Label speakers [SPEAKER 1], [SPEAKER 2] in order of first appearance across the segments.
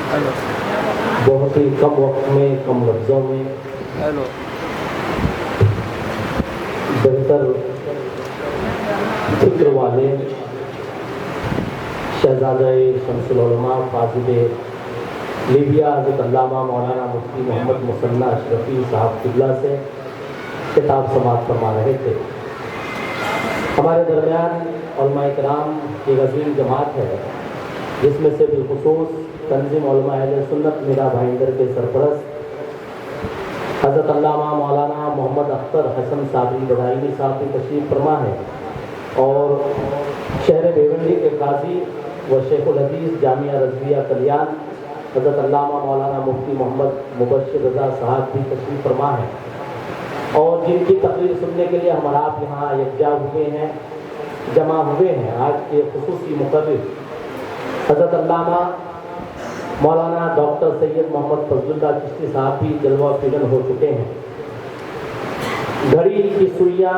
[SPEAKER 1] بہت ہی کم وقت میں کم لفظوں میں بہتر فکر والے شہزادہ شمس العلماء فاضل لیبیا حضرت علامہ مولانا مفتی محمد مثنی اشرفی صاحب قبلہ سے خطاب سماعت فرما رہے تھے۔ ہمارے درمیان علماء کرام کی عظیم جماعت ہے، جس میں سے بالخصوص تنظیم علماء اہل سنت میرا بھائندر کے سرپرست حضرت علامہ مولانا محمد اختر حسن صابری بدائنی صاحب کی تشریف فرما ہے، اور شہر بھیونڈی کے قاضی و شیخ الحدیث جامعہ رضویہ کلیان حضرت علامہ مولانا مفتی محمد مبشر رضا صاحب بھی تشریف فرما ہے، اور جن کی تقریر سننے کے لیے ہم آپ یہاں یکجا ہوئے ہیں، جمع ہوئے ہیں۔ آج کے خصوصی مقرر حضرت علامہ مولانا ڈاکٹر سید محمد فضل اللہ چشتی صاحب بھی جلوہ فگن ہو چکے ہیں۔ گھڑی کی سوئیاں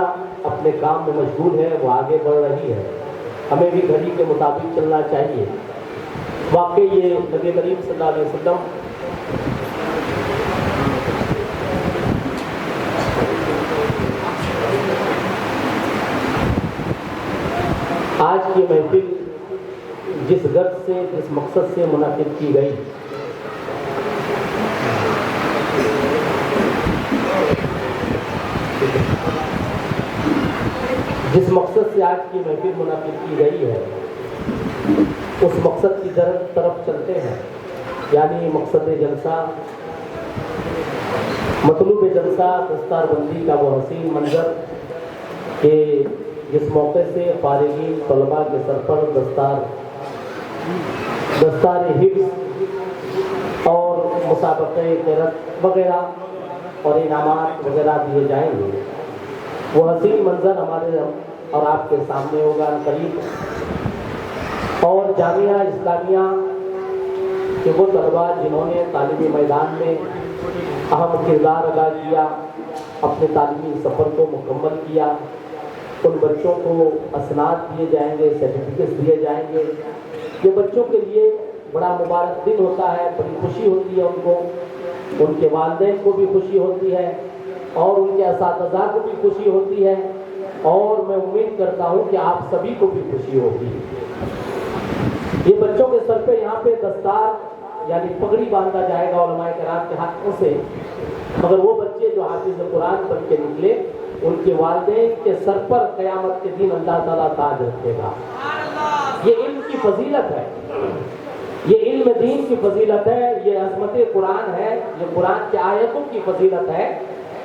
[SPEAKER 1] اپنے کام میں مشغول ہے، وہ آگے بڑھ رہی ہے، ہمیں بھی گھڑی کے مطابق چلنا چاہیے۔ واقعی یہ نبی کریم صلی اللہ علیہ وسلم آج کی محفل جس غرض سے جس مقصد سے منعقد کی گئی، جس مقصد سے آج کی محفل منعقد کی گئی ہے، اس مقصد کی طرف چلتے ہیں، یعنی مقصد جلسہ، مطلوب جلسہ دستار بندی کا وہ حسین منظر کہ جس موقع سے فارغین طلباء کے سر پر دستار حفظ اور مسابقہ قرأت وغیرہ اور انعامات وغیرہ دیے جائیں گے، وہ حسین منظر ہمارے اور آپ کے سامنے ہوگا قریب۔ اور جامعہ اسلامیہ کے وہ طلباء جنہوں نے تعلیمی میدان میں اہم کردار ادا کیا، اپنے تعلیمی سفر کو مکمل کیا، ان بچوں کو اسناد دیے جائیں گے، سرٹیفکیٹس دیے جائیں گے۔ یہ بچوں کے لیے بڑا مبارک دن ہوتا ہے، بڑی خوشی ہوتی ہے ان کو، ان کے والدین کو بھی خوشی ہوتی ہے، اور ان کے اساتذہ کو بھی خوشی ہوتی ہے، اور میں امید کرتا ہوں کہ آپ سبھی کو بھی خوشی ہوگی۔ یہ بچوں کے سر پہ یہاں پہ دستار یعنی پگڑی باندھا جائے گا علماء کرام کے ہاتھوں سے، مگر وہ بچے جو حافظ قرآن بن کے نکلے، ان کے والدین کے سر پر قیامت کے دن اللہ تعالیٰ تاج رکھے گا۔ یہ علم کی فضیلت ہے، یہ علم دین کی فضیلت ہے، یہ عظمت قرآن ہے، یہ قرآن کی آیتوں کی فضیلت ہے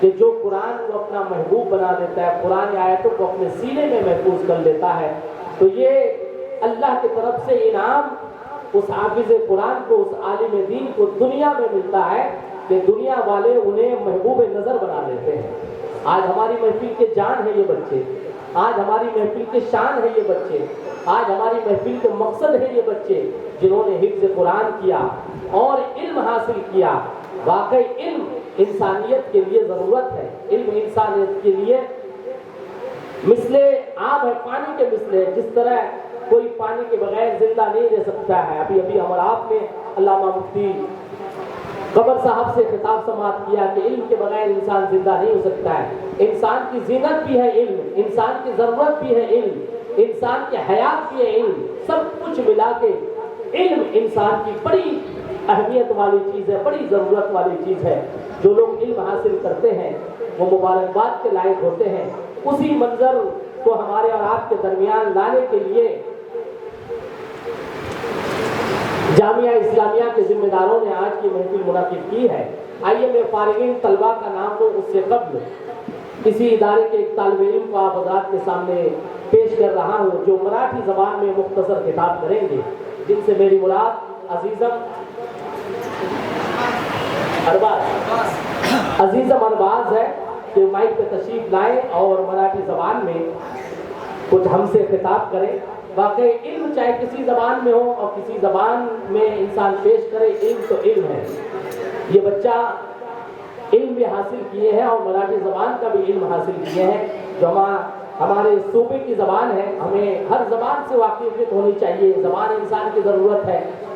[SPEAKER 1] کہ جو قرآن کو اپنا محبوب بنا لیتا ہے، قرآن آیتوں کو اپنے سینے میں محفوظ کر لیتا ہے، تو یہ اللہ کی طرف سے انعام اس حافظ قرآن کو، اس عالم دین کو دنیا میں ملتا ہے کہ دنیا والے انہیں محبوب نظر بنا لیتے ہیں۔ آج ہماری محفل کے جان ہے یہ بچے، آج ہماری محفل کے شان ہے یہ بچے، آج ہماری محفل کے مقصد ہے یہ بچے، جنہوں نے حفظ قرآن کیا اور علم حاصل کیا۔ واقعی علم انسانیت کے لیے ضرورت ہے، علم انسانیت کے لیے مثل آب ہے، پانی کے مثل ہے، جس طرح کوئی پانی کے بغیر زندہ نہیں رہ سکتا ہے۔ ابھی ہمارا آپ نے علامہ مفتی قبر صاحب سے خطاب سماعت کیا کہ علم کے بغیر انسان زندہ نہیں ہو سکتا ہے۔ انسان کی زینت بھی ہے علم، انسان کی ضرورت بھی ہے علم، انسان کی حیات بھی ہے علم، سب کچھ ملا کے علم انسان کی بڑی اہمیت والی چیز ہے، بڑی ضرورت والی چیز ہے۔ جو لوگ علم حاصل کرتے ہیں وہ مبارکباد کے لائق ہوتے ہیں۔ اسی منظر کو ہمارے اور آپ کے درمیان لانے کے لیے جامعہ اسلامیہ کے ذمہ داروں نے آج کی محفل منعقد کی ہے۔ آئیے میں فارغین طلباء کا نام لوں، اس سے قبل کسی ادارے کے ایک طالب علم کو آپ حضرات کے سامنے پیش کر رہا ہوں، جو مراٹھی زبان میں مختصر خطاب کریں گے، جن سے میری مراد عزیزم ارباز ہے کہ مائک پہ تشریف لائیں اور مراٹھی زبان میں کچھ ہم سے خطاب کریں۔ واقعی علم چاہے کسی زبان میں ہو اور کسی زبان میں انسان پیش کرے، علم تو علم ہے۔ یہ بچہ علم بھی حاصل کیے ہیں اور مراٹھی زبان کا بھی علم حاصل کیے ہیں، جو ہمارے صوبے کی زبان ہے۔ ہمیں ہر زبان سے واقفیت ہونی چاہیے، زبان انسان کی ضرورت ہے۔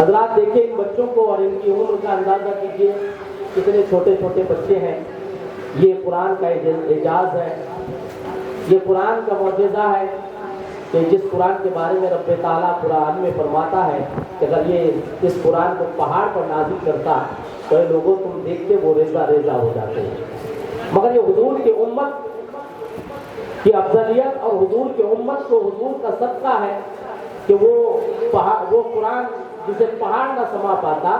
[SPEAKER 1] حضرات دیکھیں ان بچوں کو اور ان کی عمر کا اندازہ کیجیے، کتنے چھوٹے چھوٹے بچے ہیں۔ یہ قرآن کا اعجاز ہے، یہ قرآن کا معجزہ ہے کہ جس قرآن کے بارے میں رب تعالیٰ قرآن میں فرماتا ہے کہ اگر یہ اس قرآن کو پہاڑ پر نازل کرتا تو اے لوگوں تم دیکھتے وہ ریزہ ریزہ ہو جاتے ہیں۔ مگر یہ حضور کی امت کی افضلیت اور حضور کی امت کو حضور کا صدقہ ہے کہ وہ قرآن جسے پہاڑ نہ سما پاتا،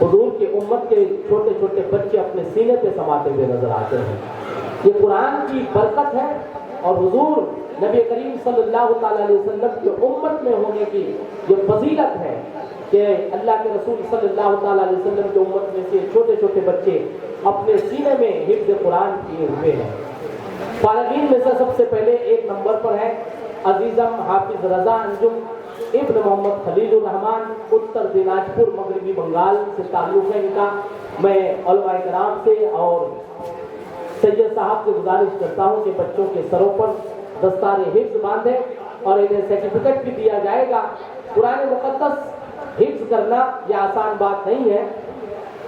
[SPEAKER 1] حضور کی امت کے چھوٹے چھوٹے بچے اپنے سینے پہ سماتے ہوئے نظر آتے ہیں۔ یہ قرآن کی برکت ہے اور حضور نبی کریم صلی اللہ تعالیٰ علیہ وسلم کی امت میں ہونے کی یہ فضیلت ہے کہ اللہ کے رسول صلی اللہ تعالیٰ علیہ وسلم کی امت میں سے چھوٹے چھوٹے بچے اپنے سینے میں حفظ قرآن کیے ہوئے ہیں۔ فارغین میں سے سب سے پہلے ایک نمبر پر ہے عزیزم حافظ رضا انجم ابن محمد خلیل الرحمان، اتر دیناجپور مغربی بنگال سے تعلق ہے ان کا۔ میں علماء کرام سے اور سید صاحب سے گزارش کرتا ہوں کہ بچوں کے سروں پر دستار حفظ باندھیں اور انہیں سرٹیفکیٹ بھی دیا جائے گا۔ قرآن مقدس حفظ کرنا یہ آسان بات نہیں ہے،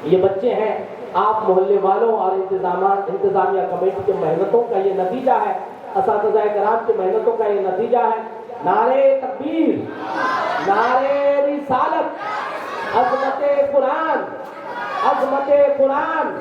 [SPEAKER 1] یہ بچے ہیں، آپ محلے والوں اور انتظامیہ کمیٹی کی محنتوں کا یہ نتیجہ ہے، اساتذہ کرام کی محنتوں کا یہ نتیجہ ہے۔ نعرے تکبیر، نعرے رسالت، عظمت قرآن، عظمت قرآن۔